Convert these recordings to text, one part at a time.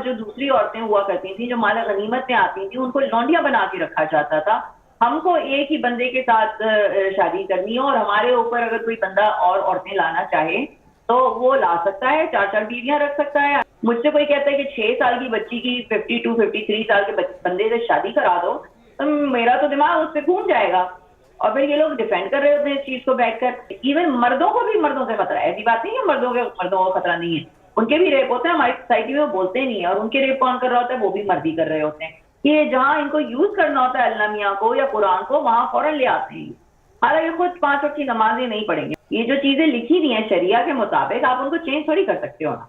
जो दूसरी औरतें हुआ करती थी, जो माल गनीमत में आती थी, उनको लौंडिया बना के रखा जाता था। हमको एक ही बंदे के साथ शादी करनी है, और हमारे ऊपर अगर कोई बंदा और औरतें लाना चाहे तो वो ला सकता है, 4-4 बीवियां रख सकता है। मुझसे कोई कहता है कि 6 साल की बच्ची की 52-53 साल के बंदे से शादी करा दो, तो मेरा तो दिमाग उस पर घूम जाएगा। और फिर ये लोग डिफेंड कर रहे होते हैं इस चीज को बैठकर। इवन मर्दों को भी मर्दों से खतरा है, ऐसी बात नहीं है मर्दों को खतरा नहीं है, उनके भी रेप होते हैं। हमारी सोसाइटी में वो बोलते नहीं है, और उनके रेप कौन कर रहा होता है, वो भी मर्द ही कर रहे होते हैं। कि जहां इनको यूज करना होता है अल्लाह मियां को या कुरान को, वहां फौरन ले आते हैं। हालांकि खुद 5 वक्त की नमाजें नहीं पढ़ेंगे। ये जो चीजें लिखी हुई हैं शरिया के मुताबिक, आप उनको चेंज थोड़ी कर सकते हो ना।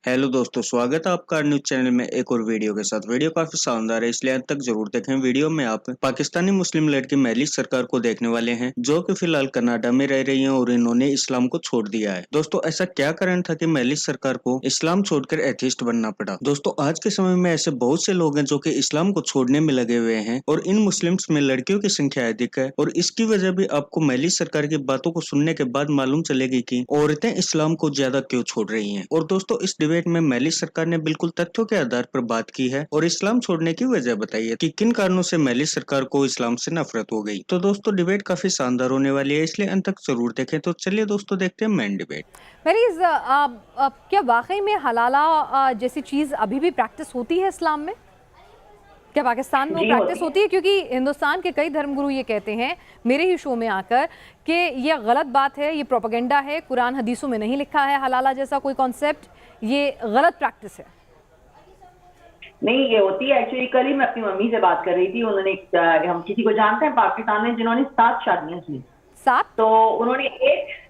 हेलो दोस्तों, स्वागत है आपका न्यूज चैनल में एक और वीडियो के साथ। वीडियो काफी शानदार है, इसलिए अंत तक जरूर देखें। वीडियो में आप पाकिस्तानी मुस्लिम लड़की महलिस सरकार को देखने वाले हैं, जो कि फिलहाल कनाडा में रह रही हैं और इन्होंने इस्लाम को छोड़ दिया है। दोस्तों, ऐसा क्या कारण था कि महलिस सरकार को इस्लाम छोड़कर एथिस्ट बनना पड़ा? दोस्तों, आज के समय में ऐसे बहुत से लोग हैं जो कि इस्लाम को छोड़ने में लगे हुए हैं, और इन मुस्लिम्स में लड़कियों की संख्या अधिक है। और इसकी वजह भी आपको महलिस सरकार की बातों को सुनने के बाद मालूम चलेगी कि औरतें इस्लाम को ज्यादा क्यों छोड़ रही हैं। और दोस्तों, इस डिबेट में महलिस सरकार ने बिल्कुल तथ्यों के आधार पर बात की है और इस्लाम छोड़ने की वजह बताई है कि किन कारणों से महलिस सरकार को इस्लाम से नफरत हो गई। तो दोस्तों, डिबेट काफी शानदार होने वाली है, इसलिए अंत तक जरूर देखें। तो चलिए दोस्तों, देखते हैं मेन डिबेट। महलिस, क्या वाकई में हलाला जैसी चीज अभी भी प्रैक्टिस होती है इस्लाम में? क्या पाकिस्तान में वो प्रैक्टिस होती है? क्योंकि हिंदुस्तान के कई धर्मगुरु ये कहते हैं मेरे ही शो में आकर कि ये गलत बात है, ये प्रोपेगेंडा है, कुरान हदीसों में नहीं लिखा है हलाला जैसा कोई कॉन्सेप्ट, ये गलत प्रैक्टिस है। नहीं, ये होती है एक्चुअली। कल ही मैं अपनी मम्मी से बात कर रही थी, उन्होंने हम किसी को जानते हैं पाकिस्तान में जिन्होंने 7 शादियां की। 7? तो उन्होंने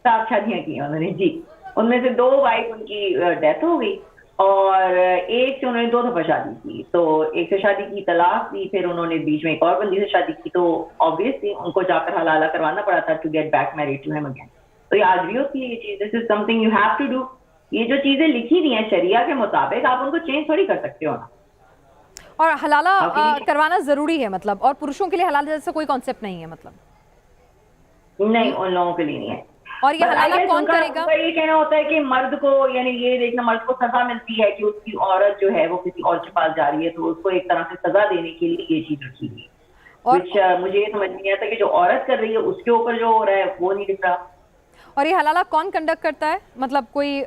7 शादियां की उन्होंने जी। उनमें से 2 वाइफ उनकी डेथ हो गई, और एक से उन्होंने 2 दफा शादी की। तो एक से शादी की, तलाक दी, फिर उन्होंने बीच में एक और बंदी से शादी की। तो ऑब्वियसली उनको जाकर हलाला करवाना पड़ा था to get back married to him again. तो ये आज भी होती है ये चीज। This is something you have to do. ये जो चीजें लिखी हुई हैं शरिया के मुताबिक, आप उनको चेंज थोड़ी कर सकते हो ना। और हलाला करवाना जरूरी है मतलब, और पुरुषों के लिए हलाला जैसा कोई कॉन्सेप्ट नहीं है मतलब? नहीं, उन लोगों के लिए नहीं है। और ये हलाला कौन करेगा? उनका ये कहना होता है कि मर्द को, यानी ये देखना, मर्द को सजा मिलती है कि उसकी औरत जो है वो किसी और के पास जा रही है, तो उसको एक तरह से सजा देने के लिए ये चीज रखी हुई है। मुझे ये समझ नहीं आता कि जो औरत कर रही है उसके ऊपर जो हो रहा है वो नहीं दिख रहा। और ये हलाला कौन कंडक्ट करता है? मतलब कोई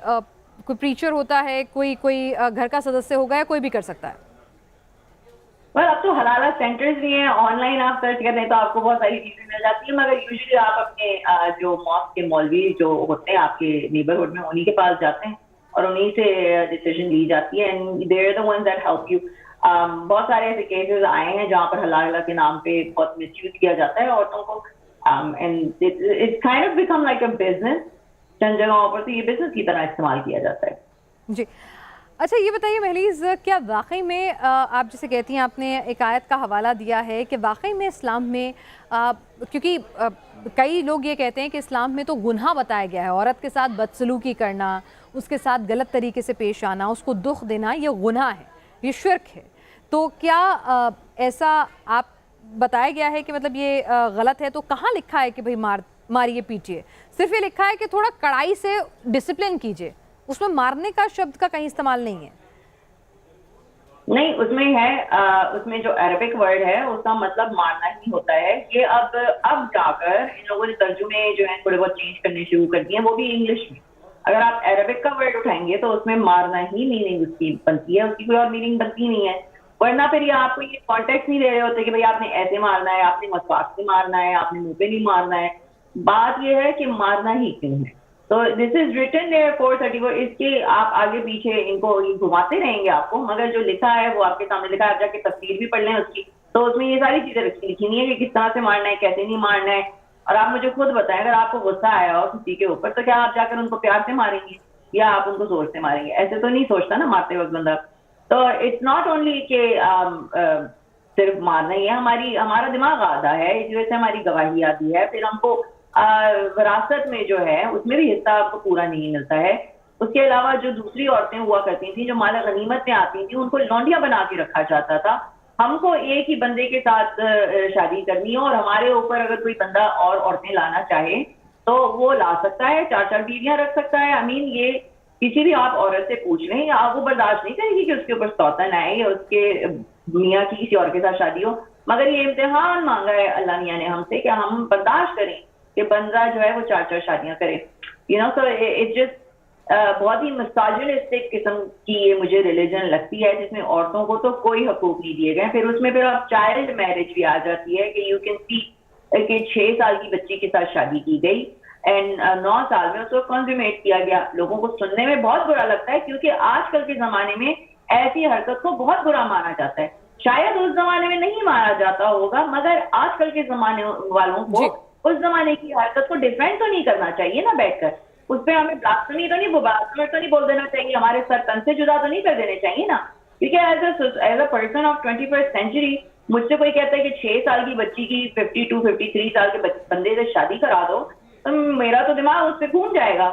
प्रीचर होता है, कोई घर का सदस्य होगा, या कोई भी कर सकता है? अब तो हलाला सेंटर्स भी हैं, ऑनलाइन आप सर्च करते हैं तो आपको बहुत सारी चीजें मिल जाती है। मगर यूजुअली आप अपने जो मॉस्क के मौलवी जो होते हैं आपके नेबरहुड में, उन्हीं के पास जाते हैं और उन्हीं से डिसीजन ली जाती है, and they are the ones that help you. बहुत सारे ऐसे केसेस आए हैं जहाँ पर हलाला के नाम पे बहुत मिसयूज किया जाता है औरतों को, and it's kind of become like a business. चंद जगहों पर तो ये बिजनेस की तरह इस्तेमाल किया जाता है जी। अच्छा, ये बताइए महलिस, क्या वाकई में आप जैसे कहती हैं, आपने एक आयत का हवाला दिया है कि वाकई में इस्लाम में क्योंकि कई लोग ये कहते हैं कि इस्लाम में तो गुनाह बताया गया है, औरत के साथ बदसलूकी करना, उसके साथ गलत तरीके से पेश आना, उसको दुख देना, ये गुनाह है, ये शिर्क है। तो क्या ऐसा आप बताया गया है कि मतलब ये गलत है? तो कहाँ लिखा है कि भाई मारिए पीटिए? सिर्फ ये लिखा है कि थोड़ा कड़ाई से डिसिप्लिन कीजिए, उसमें मारने का शब्द का कहीं इस्तेमाल नहीं है। नहीं, उसमें है, उसमें जो अरबिक वर्ड है उसका मतलब मारना ही होता है। ये अब जाकर इन लोगों ने तर्जुमे जो है थोड़े बहुत चेंज करने शुरू कर दिए हैं, वो भी इंग्लिश में। अगर आप अरबिक का वर्ड उठाएंगे तो उसमें मारना ही मीनिंग उसकी बनती है, उसकी कोई और मीनिंग बनती नहीं है। वरना फिर ये आपको ये कॉन्टेक्स्ट नहीं दे रहे होते कि भाई आपने ऐसे मारना है, आपने मसवाक से मारना है, आपने मुंह पे नहीं मारना है। बात यह है कि मारना ही क्यों है। तो दिस इज रिटन देयर 434। इसके आप आगे पीछे इनको घुमाते रहेंगे आपको, मगर जो लिखा है वो आपके सामने लिखा है। आप जाके तफसीर भी पढ़ लें उसकी, तो उसमें ये सारी चीजें लिखी नहीं है कि किस तरह से मारना है, कैसे नहीं मारना है। और आप मुझे खुद बताएं, अगर आपको गुस्सा आया हो किसी के ऊपर, तो क्या आप जाकर उनको प्यार से मारेंगे या आप उनको जोर से मारेंगे? ऐसे तो नहीं सोचता ना मारते वक्त बंदा। तो इट्स नॉट ओनली के सिर्फ मारना ही है। हमारा दिमाग आधा है, इस वजह से हमारी गवाही आती है। फिर हमको विरासत में जो है उसमें भी हिस्सा आपको पूरा नहीं मिलता है। उसके अलावा जो दूसरी औरतें हुआ करती थी, जो माल गनीमत में आती थी, उनको लौंडिया बना के रखा जाता था। हमको एक ही बंदे के साथ शादी करनी है, और हमारे ऊपर अगर कोई बंदा और औरतें लाना चाहे तो वो ला सकता है, 4-4 बीवियां रख सकता है। आई मीन ये किसी भी आप औरत से पूछ लें, या आप वो बर्दाश्त नहीं करेगी कि उसके ऊपर सौतन आए या उसके दुनिया की किसी और के साथ शादी हो। मगर ये इम्तिहान मांगा है अल्लाह मियां ने हमसे कि हम बर्दाश्त करें कि बंदा जो है वो 4-4 शादियां करे। सो इट्स जस्ट बहुत ही मिसाजिनिस्टिक किस्म की ये मुझे रिलीजन लगती है, जिसमें औरतों को तो कोई हकूक नहीं दिए गए। फिर उसमें फिर अब चाइल्ड मैरिज भी आ जाती है कि यू कैन सी कि 6 साल की बच्ची के साथ शादी की गई एंड 9 साल में उसको कंज्यूमेट किया गया। लोगों को सुनने में बहुत बुरा लगता है, क्योंकि आजकल के जमाने में ऐसी हरकत को बहुत बुरा माना जाता है। शायद उस जमाने में नहीं माना जाता होगा, मगर आजकल के जमाने वालों को उस जमाने की हरकत को डिफेंड तो नहीं करना चाहिए ना बैठकर। उस पर हमें ब्लास्फेमी तो नहीं बोल देना चाहिए, हमारे सर तन से जुदा तो नहीं कर देने चाहिए ना। क्योंकि as a person of 21st century मुझसे कोई कहता है कि 6 साल की बच्ची की 52-53 साल के बंदे से शादी करा दो, तो मेरा तो दिमाग उस पर घूम जाएगा।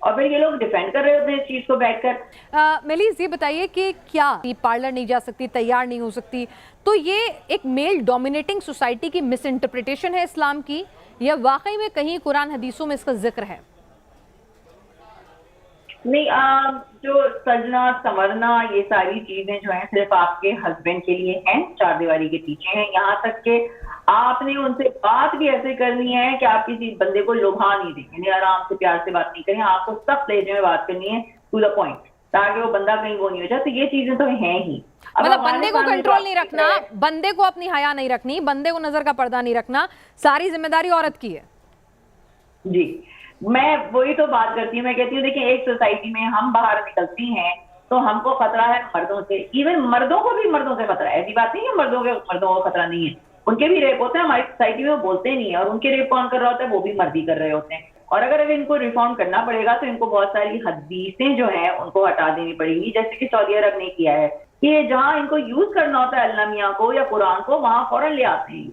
और फिर ये लोग डिफेंड कर रहे होते हैं इस चीज को बैठकर। मेलीज ये बताइए कि क्या पार्लर नहीं जा सकती, तैयार नहीं हो सकती, तो ये एक मेल डोमिनेटिंग सोसाइटी की मिस इंटरप्रिटेशन है इस्लाम की, या वाकई में कहीं कुरान हदीसों में इसका जिक्र है? नहीं, जो सजना संवरना ये सारी चीजें जो हैं सिर्फ आपके हस्बैंड के लिए हैं, 4 दीवारी के पीछे हैं। यहाँ तक कि आपने उनसे बात भी ऐसे करनी है कि आप किसी बंदे को लुभा नहीं देंगे, आराम से प्यार से बात नहीं करें, आपको सब लहजे में बात करनी है, टू द पॉइंट, ताकि वो बंदा कहीं वो नहीं हो जाए। तो ये चीजें तो हैं ही। मतलब बंदे को कंट्रोल नहीं रखना, बंदे को अपनी हया नहीं रखनी, बंदे को नजर का पर्दा नहीं रखना, सारी जिम्मेदारी औरत की है। जी, मैं वही तो बात करती हूँ। मैं कहती हूँ देखिए, एक सोसाइटी में हम बाहर निकलती हैं तो हमको खतरा है मर्दों से, इवन मर्दों को भी मर्दों से खतरा है। ऐसी बात नहीं है मर्दों को खतरा नहीं है, उनके भी रेप होते हैं हमारी सोसाइटी में, वो बोलते नहीं है। और उनके रेप कौन कर रहा होता है? वो भी मर्द ही कर रहे होते हैं। और अगर इनको रिफॉर्म करना पड़ेगा तो इनको बहुत सारी हदीसें जो हैं उनको हटा देनी पड़ेगी, जैसे कि सऊदी अरब ने किया है कि जहां इनको यूज करना होता है अल्लाह मियां को या कुरान को, वहां फौरन ले आते हैं।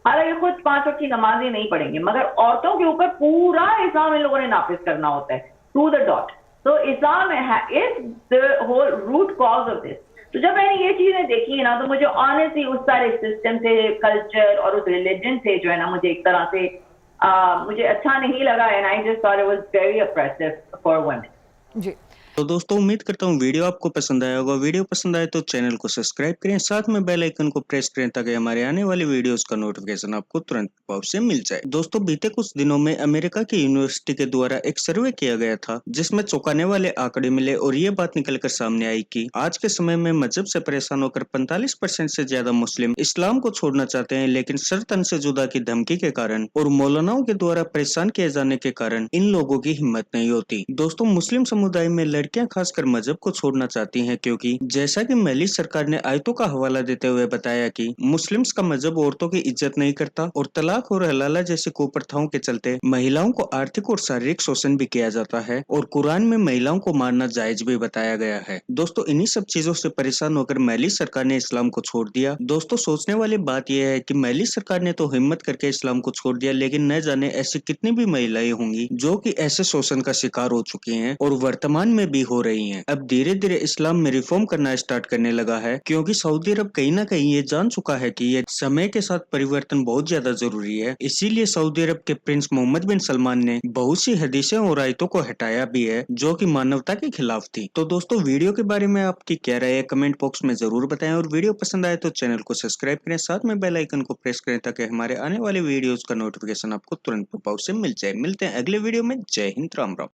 हालांकि खुद 5 वक्त की नमाजें नहीं पढ़ेंगे, मगर औरतों के ऊपर पूरा इस्लाम इन लोगों ने नाफिज करना होता है टू द डॉट। तो Islam is the whole root cause of this. तो जब मैंने ये चीजें देखी है ना, तो मुझे ऑनेस्टली उस सारे सिस्टम से, कल्चर और उस रिलीजन से जो है ना, मुझे एक तरह से मुझे अच्छा नहीं लगा, and I just thought it was very oppressive for women. जी, तो दोस्तों उम्मीद करता हूँ वीडियो आपको पसंद आया होगा। वीडियो पसंद आए तो चैनल को सब्सक्राइब करें, साथ में बेल आइकन को प्रेस करें ताकि हमारे आने वाली वीडियोस का नोटिफिकेशन आपको तुरंत प्रभाव से मिल जाए। दोस्तों बीते कुछ दिनों में अमेरिका की यूनिवर्सिटी के द्वारा एक सर्वे किया गया था, जिसमें चौंकाने वाले आंकड़े मिले और ये बात निकलकर सामने आई कि आज के समय में मजहब से परेशान होकर 45% से ज्यादा मुस्लिम इस्लाम को छोड़ना चाहते हैं, लेकिन सर तन से जुदा की धमकी के कारण और मौलानाओं के द्वारा परेशान किए जाने के कारण इन लोगों की हिम्मत नहीं होती। दोस्तों मुस्लिम समुदाय में लड़कियां खासकर मजहब को छोड़ना चाहती हैं, क्योंकि जैसा कि मलिक सरकार ने आयतों का हवाला देते हुए बताया कि मुस्लिम्स का मजहब औरतों की इज्जत नहीं करता और तलाक और हलाला जैसी कुप्रथाओं के चलते महिलाओं को आर्थिक और शारीरिक शोषण भी किया जाता है और कुरान में महिलाओं को मारना जायज भी बताया गया है। दोस्तों इन्हीं सब चीजों से परेशान होकर मलिक सरकार ने इस्लाम को छोड़ दिया। दोस्तों सोचने वाली बात यह है कि मलिक सरकार ने तो हिम्मत करके इस्लाम को छोड़ दिया, लेकिन न जाने ऐसी कितनी भी महिलाएं होंगी जो कि ऐसे शोषण का शिकार हो चुकी हैं और वर्तमान में भी हो रही हैं। अब धीरे धीरे इस्लाम में रिफॉर्म करना स्टार्ट करने लगा है, क्योंकि सऊदी अरब कहीं ना कहीं ये जान चुका है कि ये समय के साथ परिवर्तन बहुत ज्यादा जरूरी है। इसीलिए सऊदी अरब के प्रिंस मोहम्मद बिन सलमान ने बहुत सी हदीसें और आयतों को हटाया भी है जो कि मानवता के खिलाफ थी। तो दोस्तों वीडियो के बारे में आपकी क्या राय है कमेंट बॉक्स में जरूर बताएं, और वीडियो पसंद आए तो चैनल को सब्सक्राइब करें, साथ में बेल आइकन को प्रेस करें ताकि हमारे आने वाले वीडियोस का नोटिफिकेशन आपको तुरंत प्रभाव से मिल जाए। मिलते हैं अगले वीडियो में। जय हिंद, राम राम।